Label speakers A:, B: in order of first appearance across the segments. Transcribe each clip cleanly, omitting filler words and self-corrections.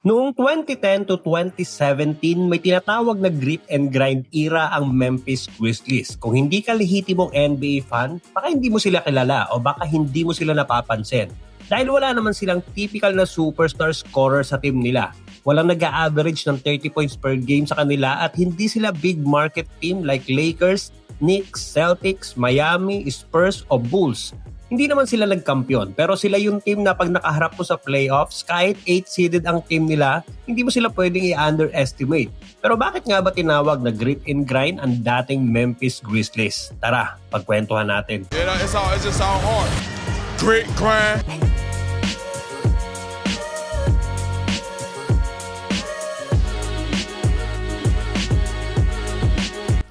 A: Noong 2010 to 2017, may tinatawag na grit and grind era ang Memphis Grizzlies. Kung hindi ka lehitimong NBA fan, baka hindi mo sila kilala o baka hindi mo sila napapansin. Dahil wala naman silang typical na superstar scorer sa team nila. Walang nag-a-average ng 30 points per game sa kanila at hindi sila big market team like Lakers, Knicks, Celtics, Miami, Spurs o Bulls. Hindi naman sila nagkampiyon, pero sila yung team na pag nakaharap mo sa playoffs, kahit 8-seeded ang team nila, hindi mo sila pwedeng i-underestimate. Pero bakit nga ba tinawag na grit and grind ang dating Memphis Grizzlies? Tara, pagkwentuhan natin.
B: It's just all hard. Grit, grind.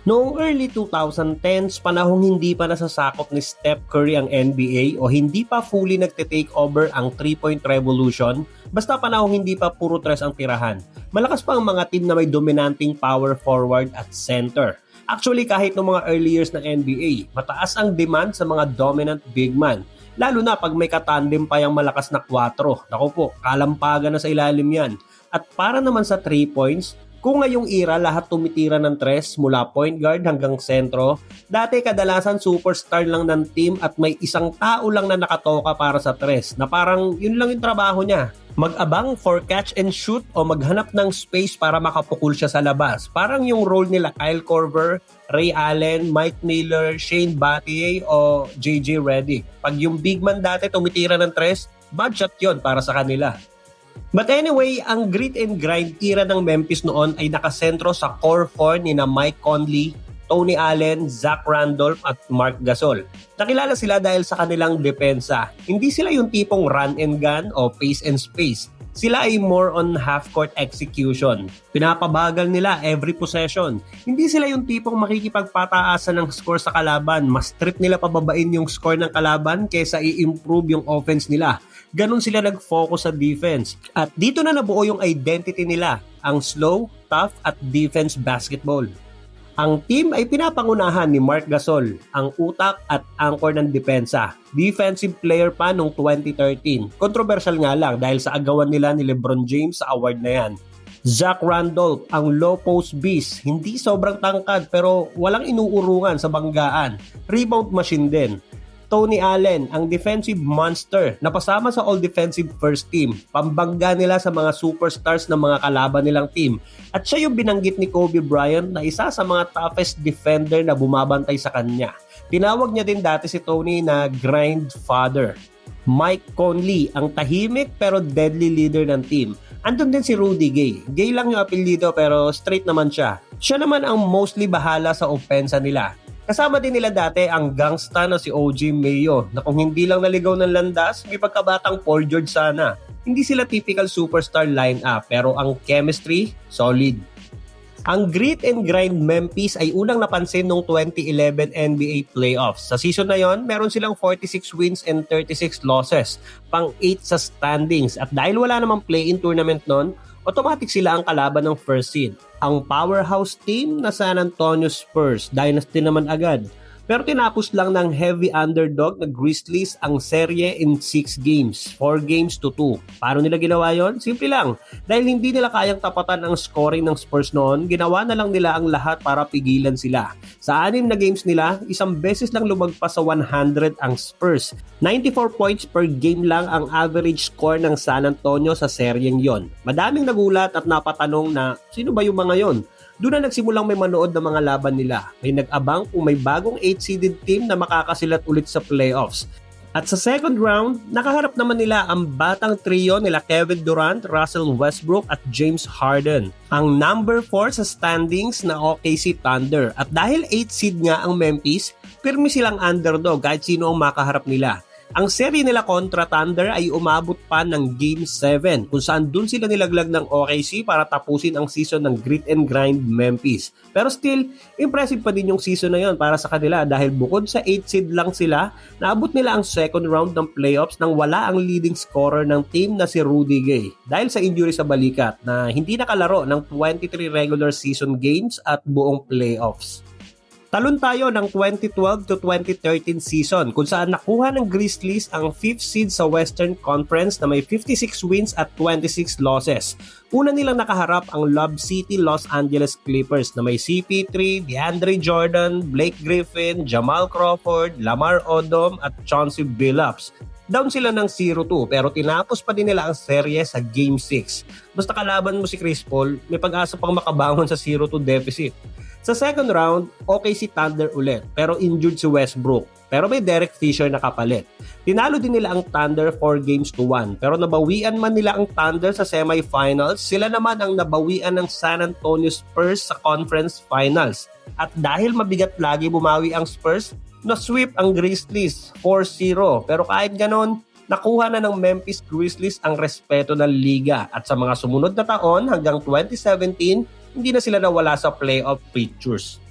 A: Noong early 2010s, panahong hindi pa nasasakop ni Steph Curry ang NBA o hindi pa fully nagte-take over ang 3-point revolution, basta panahong hindi pa puro tres ang tirahan. Malakas pa ang mga team na may dominanting power forward at center. Actually, kahit noong mga early years ng NBA, mataas ang demand sa mga dominant big man. Lalo na pag may katandem pa yung malakas na 4. Naku po, kalampagan na sa ilalim yan. At para naman sa 3 points, kung ngayong era lahat tumitira ng tres mula point guard hanggang sentro, dati kadalasan superstar lang ng team at may isang tao lang na nakatoka para sa tres na parang yun lang yung trabaho niya. Mag-abang for catch and shoot o maghanap ng space para makapukul siya sa labas. Parang yung role nila Kyle Korver, Ray Allen, Mike Miller, Shane Battier o JJ Redick. Pag yung big man dati tumitira ng tres, bad shot yun para sa kanila. But anyway, ang grit and grind era ng Memphis noon ay nakasentro sa core 4 ni na Mike Conley, Tony Allen, Zach Randolph at Marc Gasol. Nakilala sila dahil sa kanilang depensa. Hindi sila yung tipong run and gun o pace and space. Sila ay more on half-court execution. Pinapabagal nila every possession. Hindi sila yung tipong makikipagpataasan ng score sa kalaban. Mas trip nila pababain yung score ng kalaban kaysa i-improve yung offense nila. Ganon sila nag-focus sa defense. At dito na nabuo yung identity nila, ang slow, tough at defense basketball. Ang team ay pinapangunahan ni Marc Gasol, ang utak at anchor ng depensa. Defensive player pa noong 2013. Controversial nga lang dahil sa agawan nila ni LeBron James sa award na yan. Zach Randolph, ang low post beast. Hindi sobrang tangkad pero walang inuurungan sa banggaan. Rebound machine din. Tony Allen, ang defensive monster, napasama sa all-defensive first team. Pambangga nila sa mga superstars ng mga kalaban nilang team. At siya yung binanggit ni Kobe Bryant na isa sa mga toughest defender na bumabantay sa kanya. Tinawag niya din dati si Tony na grind father. Mike Conley, ang tahimik pero deadly leader ng team. Andun din si Rudy Gay. Gay lang yung apelyido pero straight naman siya. Siya naman ang mostly bahala sa opensa nila. Kasama din nila dati ang gangsta na si OG Mayo na kung hindi lang naligaw ng landas, may pagkabatang Paul George sana. Hindi sila typical superstar lineup pero ang chemistry, solid. Ang grit and grind Memphis ay unang napansin noong 2011 NBA playoffs. Sa season na yon, meron silang 46 wins and 36 losses, pang 8 sa standings. At dahil wala namang play-in tournament noon, automatic sila ang kalaban ng first seed. Ang powerhouse team na San Antonio Spurs, dynasty naman agad. Pero tinapos lang ng heavy underdog na Grizzlies ang serye in 6 games, 4 games to 2. Paano nila ginawa yon? Simple lang. Dahil hindi nila kayang tapatan ang scoring ng Spurs noon, ginawa na lang nila ang lahat para pigilan sila. Sa 6 na games nila, isang beses lang lumagpas sa 100 ang Spurs. 94 points per game lang ang average score ng San Antonio sa seryeng yon. Madaming nagulat at napatanong na sino ba yung mga yon? Doon na nagsimulang may manood ng mga laban nila. May nag-abang kung may bagong 8-seeded team na makakasilat ulit sa playoffs. At sa second round, nakaharap naman nila ang batang trio nila Kevin Durant, Russell Westbrook at James Harden. Ang number 4 sa standings na OKC Thunder. At dahil 8-seed nga ang Memphis, pirmi silang underdog kahit sino ang makaharap nila. Ang serye nila kontra Thunder ay umabot pa ng Game 7 kung saan dun sila nilaglag ng OKC para tapusin ang season ng grit and grind Memphis. Pero still, impressive pa din yung season na yon para sa kanila dahil bukod sa 8 seed lang sila, naabot nila ang second round ng playoffs nang wala ang leading scorer ng team na si Rudy Gay dahil sa injury sa balikat na hindi nakalaro ng 23 regular season games at buong playoffs. Talon tayo ng 2012 to 2013 season kung saan nakuha ng Grizzlies ang 5th seed sa Western Conference na may 56 wins at 26 losses. Una nilang nakaharap ang Lob City Los Angeles Clippers na may CP3, DeAndre Jordan, Blake Griffin, Jamal Crawford, Lamar Odom at Chauncey Billups. Down sila ng 0-2 pero tinapos pa din nila ang serye sa Game 6. Basta kalaban mo si Chris Paul, may pag-asa pang makabangon sa 0-2 deficit. Sa second round, okay si Thunder ulit pero injured si Westbrook. Pero may Derek Fisher na kapalit. Tinalo din nila ang Thunder 4-1 pero nabawian man nila ang Thunder sa semifinals, sila naman ang nabawian ng San Antonio Spurs sa conference finals. At dahil mabigat lagi bumawi ang Spurs, na-sweep ang Grizzlies 4-0. Pero kahit ganon, nakuha na ng Memphis Grizzlies ang respeto ng liga at sa mga sumunod na taon hanggang 2017, hindi na sila nawala sa playoff pictures.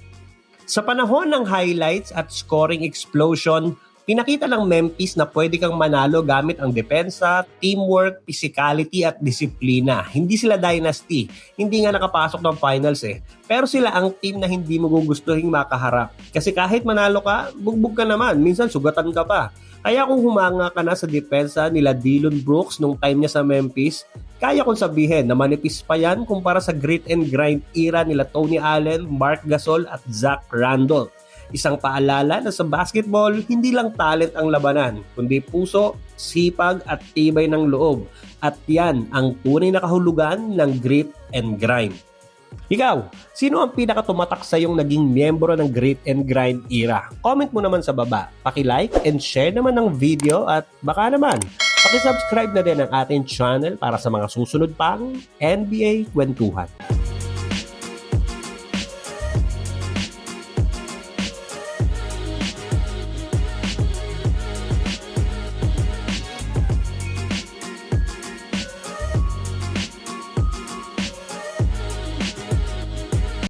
A: Sa panahon ng highlights at scoring explosion, pinakita ng Memphis na pwede kang manalo gamit ang depensa, teamwork, physicality at disiplina. Hindi sila dynasty, hindi nga nakapasok ng finals Pero sila ang team na hindi mo gugustuhin makaharap. Kasi kahit manalo ka, bugbog ka naman, minsan sugatan ka pa. Kaya kung humanga ka na sa depensa nila Dillon Brooks nung time niya sa Memphis, kaya kong sabihin na manipis pa yan kumpara sa grit and grind era nila Tony Allen, Mark Gasol at Zach Randolph. Isang paalala na sa basketball, hindi lang talent ang labanan, kundi puso, sipag at tibay ng loob. At yan ang tunay na kahulugan ng grit and grind. Ikaw, sino ang pinakatumatak sa iyong naging miyembro ng Grit and Grind era? Comment mo naman sa baba. Paki-like and share naman ng video at baka naman, paki-subscribe na din ang ating channel para sa mga susunod pang NBA kwentuhan.